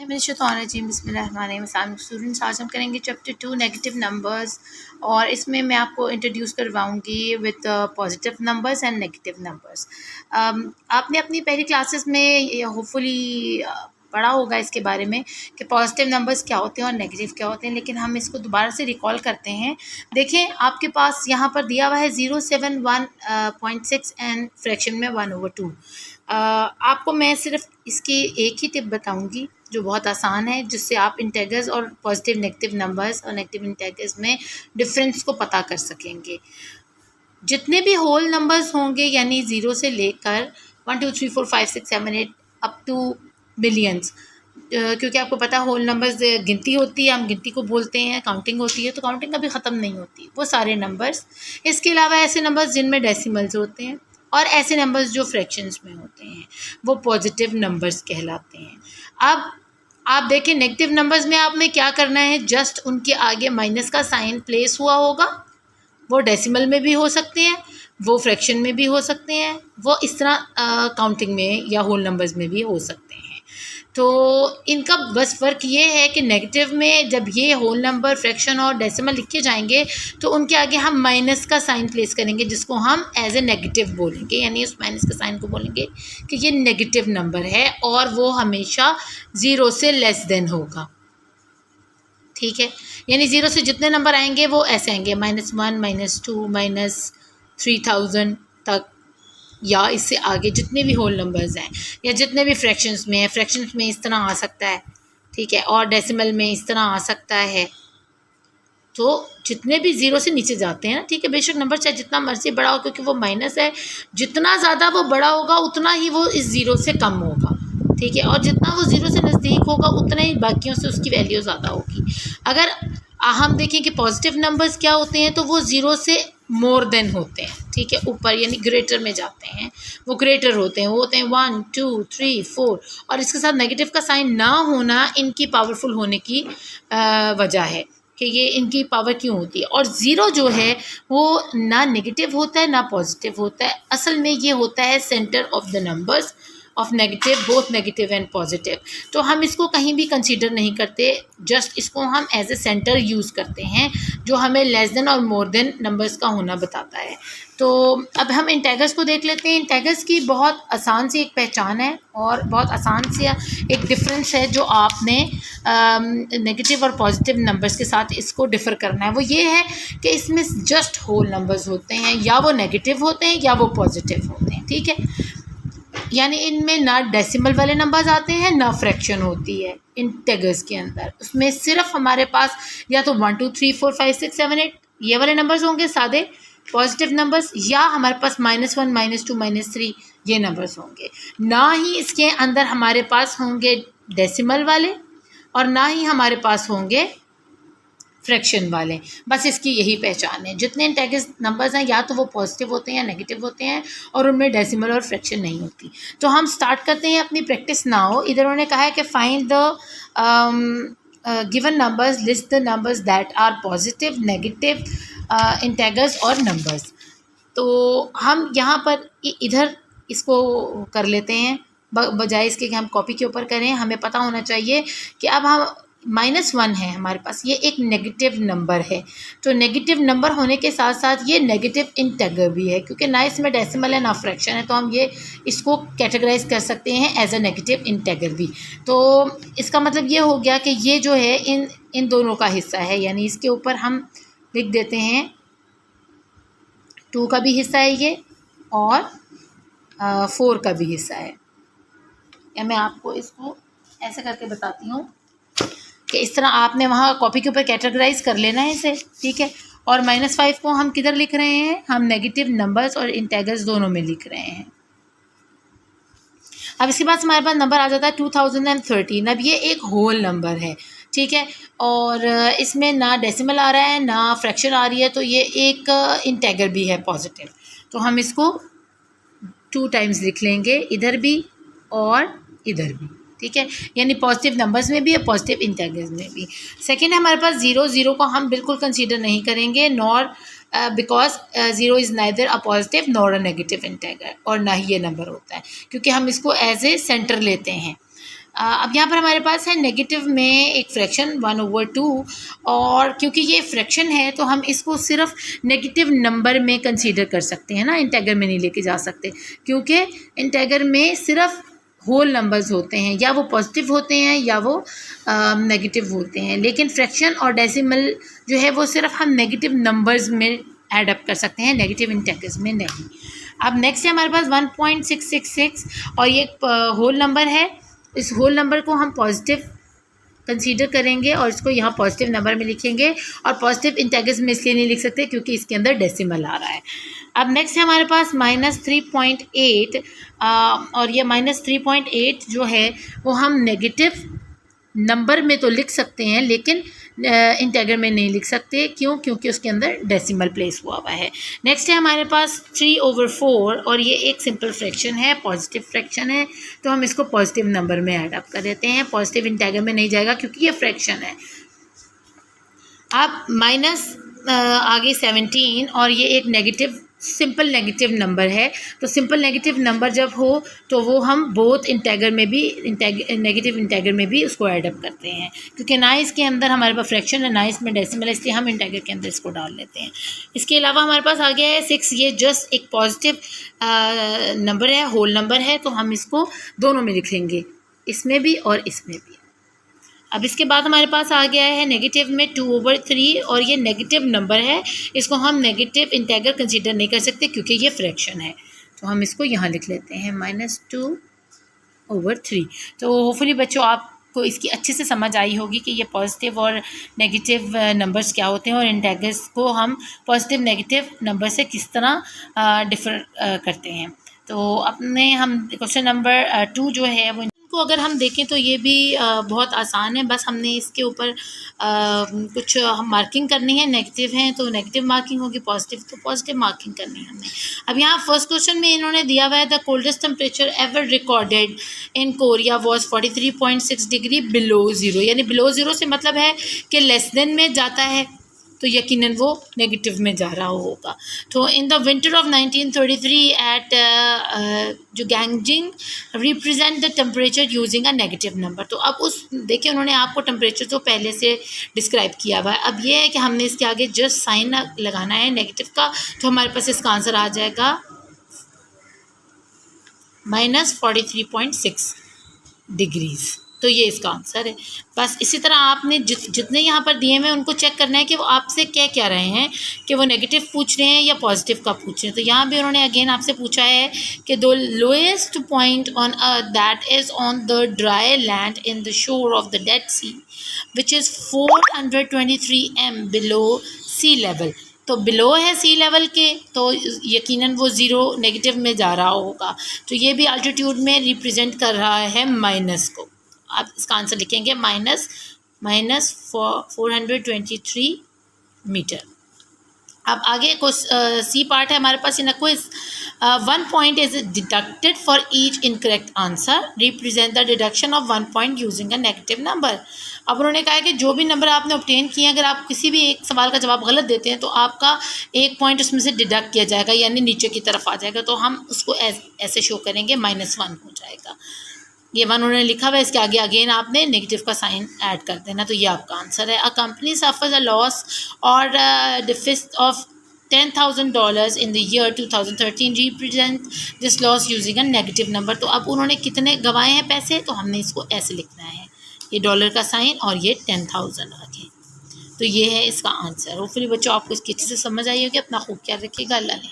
बिस्मिल्लाहिर्रहमानिर्रहीम स्टूडेंट्स, आज हम करेंगे चैप्टर 2 नेगेटिव नंबर्स। और इसमें मैं आपको इंट्रोड्यूस करवाऊंगी with positive numbers and negative numbers. आपने अपनी पहली क्लासेस में होपफुली पढ़ा होगा इसके बारे में कि पॉजिटिव नंबर्स क्या होते हैं और नेगेटिव क्या होते हैं, लेकिन हम इसको दोबारा से रिकॉल करते हैं। देखें, आपके पास यहाँ पर दिया हुआ है 071.6 एंड फ्रैक्शन में 1/2। आपको मैं सिर्फ इसकी एक ही टिप बताऊंगी जो बहुत आसान है, जिससे आप इंटेगर्स और पॉजिटिव नेगेटिव नंबर्स और नेगेटिव इंटेगर्स में डिफरेंस को पता कर सकेंगे। जितने भी होल नंबर्स होंगे, यानी 0 से लेकर 1 2 3 4 5 6 7 8 अप टू मिलियंस, क्योंकि आपको पता है होल नंबर्स गिनती होती है, हम गिनती को बोलते हैं, काउंटिंग होती है, तो काउंटिंग कभी ख़त्म नहीं होती, वो सारे नंबर्स। इसके अलावा ऐसे नंबर्स जिनमें डेसिमल्स होते हैं और ऐसे नंबर्स जो फ्रैक्शंस में होते हैं, वो पॉजिटिव नंबर्स कहलाते हैं। अब आप देखें, नेगेटिव नंबर्स में आप में क्या करना है, जस्ट उनके आगे माइनस का साइन प्लेस हुआ होगा। वो डेसिमल में भी हो सकते हैं, वो फ्रैक्शन में भी हो सकते हैं, वो इस तरह काउंटिंग में या होल नंबर्स में भी हो सकते हैं। तो इनका बस फ़र्क ये है कि नेगेटिव में जब ये होल नंबर, फ्रैक्शन और डेसिमल लिखे जाएंगे तो उनके आगे हम माइनस का साइन प्लेस करेंगे, जिसको हम एज ए नेगेटिव बोलेंगे, यानी उस माइनस के साइन को बोलेंगे कि ये नेगेटिव नंबर है और वो हमेशा 0 से लेस देन होगा। ठीक है, यानी 0 से जितने नंबर आएंगे वो ऐसे आएंगे, -1 -2 -3000 तक, या इससे आगे जितने भी होल नंबर्स हैं या जितने भी फ्रैक्शंस में है। फ्रैक्शंस में इस तरह आ सकता है, ठीक है, और डेसिमल में इस तरह आ सकता है। तो जितने भी 0 से नीचे जाते हैं ना, ठीक है, बेशक नंबर चाहे जितना मर्जी बड़ा हो, क्योंकि वो माइनस है, जितना ज़्यादा वो बड़ा होगा उतना ही वो इस 0 से कम होगा, ठीक है, और जितना वो 0 से नज़दीक होगा उतना ही बाकियों से उसकी वैल्यू ज़्यादा होगी। अगर हम देखें कि पॉजिटिव नंबर्स क्या होते हैं, तो वो 0 से मोर देन होते हैं, ठीक है, ऊपर यानी ग्रेटर में जाते हैं, वो ग्रेटर होते हैं, वो होते हैं 1 2 3 4। और इसके साथ नेगेटिव का साइन ना होना इनकी पावरफुल होने की वजह है कि ये इनकी पावर क्यों होती है। और 0 जो है वो ना नेगेटिव होता है ना पॉजिटिव होता है, असल में ये होता है centre of the numbers of negative, both negative and positive. तो हम इसको कहीं भी कंसीडर नहीं करते, जस्ट इसको हम एज ए सेंटर यूज़ करते हैं, जो हमें लेस देन और मोर देन नंबर्स का होना बताता है। तो अब हम इंटेगर्स को देख लेते हैं। इंटेगर्स की बहुत आसान सी एक पहचान है और बहुत आसान सी एक डिफरेंस है जो आपने नेगेटिव और पॉजिटिव नंबर्स के साथ इसको डिफ़र करना है। वो ये है कि इसमें जस्ट होल नंबर्स होते हैं, या वो नेगेटिव होते हैं या वो पॉजिटिव होते हैं, ठीक है, यानी इनमें ना डेसिमल वाले नंबर्स आते हैं ना फ्रैक्शन होती है इंटेगर्स के अंदर। उसमें सिर्फ हमारे पास या तो 1 2 3 4 5 6 7 8 ये वाले नंबर्स होंगे सादे पॉजिटिव नंबर्स, या हमारे पास -1 -2 -3 ये नंबर्स होंगे। ना ही इसके अंदर हमारे पास होंगे डेसिमल वाले और ना ही हमारे पास होंगे फ्रैक्शन वाले। बस इसकी यही पहचान है। जितने इंटेगर्स नंबर्स हैं या तो वो पॉजिटिव होते हैं या नेगेटिव होते हैं, और उनमें डेसिमल और फ्रैक्शन नहीं होती। तो हम स्टार्ट करते हैं अपनी प्रैक्टिस नाउ। इधर उन्होंने कहा है कि find the given numbers, list the numbers that are positive, negative, integers और नंबर्स। तो हम यहाँ पर इधर इसको कर लेते हैं, बजाय इसके कि हम कॉपी के ऊपर करें। हमें पता होना चाहिए कि अब हम -1 है हमारे पास, ये एक नेगेटिव नंबर है। तो नेगेटिव नंबर होने के साथ साथ ये नेगेटिव इंटेगर भी है, क्योंकि ना इसमें डेसिमल है ना फ्रैक्शन है, तो हम ये इसको कैटेगराइज कर सकते हैं एज अ नेगेटिव इंटेगर भी। तो इसका मतलब ये हो गया कि ये जो है इन दोनों का हिस्सा है, यानी इसके ऊपर हम लिख देते हैं 2 का भी हिस्सा है ये, और 4 का भी हिस्सा है। या मैं आपको इसको ऐसे करके बताती हूँ कि इस तरह आपने वहाँ कॉपी के ऊपर कैटेगराइज कर लेना है इसे, ठीक है। और -5 को हम किधर लिख रहे हैं, हम नेगेटिव नंबर्स और इंटेगर्स दोनों में लिख रहे हैं। अब इसके बाद हमारे पास नंबर आ जाता है 2013। अब ये एक होल नंबर है, ठीक है, और इसमें ना डेसिमल आ रहा है ना फ्रैक्शन आ रही है, तो ये एक इंटेगर भी है पॉजिटिव। तो हम इसको 2 टाइम्स लिख लेंगे, इधर भी और इधर भी, ठीक है, यानी पॉजिटिव नंबर्स में भी और पॉजिटिव इंटेगर्स में भी। सेकेंड है हमारे पास 0 को हम बिल्कुल कंसीडर नहीं करेंगे, nor because 0 is neither a positive nor a negative integer, और ना ही ये नंबर होता है, क्योंकि हम इसको एज ए सेंटर लेते हैं। अब यहाँ पर हमारे पास है नेगेटिव में एक फ्रैक्शन 1/2, और क्योंकि ये फ्रैक्शन है तो हम इसको सिर्फ नेगेटिव नंबर में कंसीडर कर सकते हैं ना, इंटेगर में नहीं लेके जा सकते, क्योंकि इंटेगर में सिर्फ होल नंबर्स होते हैं, या वो पॉजिटिव होते हैं या वो नेगेटिव होते हैं, लेकिन फ्रैक्शन और डेसिमल जो है वो सिर्फ हम नेगेटिव नंबर्स में ऐड अप कर सकते हैं, नेगेटिव इंटेगर्स में नहीं। अब नेक्स्ट है हमारे पास 1.666, और ये एक होल नंबर है। इस होल नंबर को हम पॉजिटिव कंसीडर करेंगे और इसको यहाँ पॉजिटिव नंबर में लिखेंगे, और पॉजिटिव इंटेगर्स में इसलिए नहीं लिख सकते क्योंकि इसके अंदर डेसिमल आ रहा है। अब नेक्स्ट है हमारे पास -3.8, और ये -3.8 जो है वो हम नेगेटिव नंबर में तो लिख सकते हैं लेकिन इंटेगर में नहीं लिख सकते। क्यों? क्योंकि उसके अंदर डेसिमल प्लेस हुआ हुआ है। नेक्स्ट है हमारे पास 3/4, और ये एक सिंपल फ्रैक्शन है, पॉजिटिव फ्रैक्शन है, तो हम इसको पॉजिटिव नंबर में ऐड अप कर देते हैं, पॉजिटिव इंटेगर में नहीं जाएगा क्योंकि ये फ्रैक्शन है। अब माइनस आगे 17, और ये एक नेगेटिव सिंपल नेगेटिव नंबर है, तो सिंपल नेगेटिव नंबर जब हो तो वो हम बोथ इंटेगर में भी नेगेटिव इंटेगर में भी उसको ऐड अप करते हैं, क्योंकि ना इसके अंदर हमारे पास फ्रैक्शन है ना इसमें डेसिमल है, इसलिए हम इंटेगर के अंदर इसको डाल लेते हैं। इसके अलावा हमारे पास आ गया है 6, ये जस्ट एक पॉजिटिव नंबर है, होल नंबर है, तो हम इसको दोनों में लिख लेंगे, इसमें भी और इसमें भी। अब इसके बाद हमारे पास आ गया है नेगेटिव में 2/3, और ये नेगेटिव नंबर है, इसको हम नेगेटिव इंटेगर कंसीडर नहीं कर सकते क्योंकि ये फ्रैक्शन है, तो हम इसको यहाँ लिख लेते हैं -2/3। तो होपफुली बच्चों आपको इसकी अच्छे से समझ आई होगी कि ये पॉजिटिव और नेगेटिव नंबर्स क्या होते हैं, और इंटेगर्स को हम पॉजिटिव नेगेटिव नंबर से किस तरह डिफर करते हैं। तो अपने हम क्वेश्चन नंबर 2 जो है वो को अगर हम देखें तो ये भी बहुत आसान है, बस हमने इसके ऊपर कुछ हम मार्किंग करनी है, नेगेटिव हैं तो नेगेटिव मार्किंग होगी, पॉजिटिव तो पॉजिटिव मार्किंग करनी है हमने। अब यहाँ फर्स्ट क्वेश्चन में इन्होंने दिया हुआ है the coldest temperature ever recorded in Korea was 43.6 degree below zero, यानी बिलो ज़ीरो से मतलब है कि लेस देन में जाता है, तो यकीनन वो नेगेटिव में जा रहा होगा। तो in the winter of 1933 at जो गैंगजिंग represent the temperature using a negative number. तो अब उस देखिए उन्होंने आपको टेम्परेचर तो पहले से डिस्क्राइब किया हुआ है, अब ये है कि हमने इसके आगे जस्ट साइन लगाना है नेगेटिव का, तो हमारे पास इसका आंसर आ जाएगा -43.6 डिग्रीज़। तो ये इसका आंसर है। बस इसी तरह आपने जितने यहाँ पर दिए हुए उनको चेक करना है कि वो आपसे क्या कह रहे हैं, कि वो नेगेटिव पूछ रहे हैं या पॉजिटिव का पूछ रहे हैं। तो यहाँ भी उन्होंने अगेन आपसे पूछा है कि the lowest point on earth that is on the dry land in the shore of the Dead Sea which is 423 m below sea level. तो बिलो है सी लेवल के, तो यकीनन वो ज़ीरो नेगेटिव में जा रहा होगा, तो ये भी अल्टीट्यूड में रिप्रेजेंट कर रहा है माइनस को। आप इसका आंसर लिखेंगे -423 मीटर। अब आगे को सी पार्ट है हमारे पास in a quiz 1 point is deducted for each incorrect answer, represent the deduction of 1 point using a negative number. अब उन्होंने कहा है कि जो भी नंबर आपने ऑब्टेन किए, अगर आप किसी भी एक सवाल का जवाब गलत देते हैं तो आपका 1 पॉइंट उसमें से डिडक्ट किया जाएगा, यानी नीचे की तरफ आ जाएगा, तो हम उसको ऐसे शो करेंगे -1 हो जाएगा। ये 1 उन्होंने लिखा हुआ है, इसके आगे अगेन आपने नेगेटिव का साइन ऐड कर देना, तो ये आपका आंसर है। A company suffers a loss और deficit of $10,000 in the year 2013 represent this loss using a negative number. तो अब उन्होंने कितने गंवाए हैं पैसे, तो हमने इसको ऐसे लिखना है, ये डॉलर का साइन और ये 10,000 आगे, तो ये है इसका आंसर। होपफुली बच्चों आपको इसकी अच्छे से समझ आई होगी। अपना खूब ख्याल रखिएगा। अल्लाह ने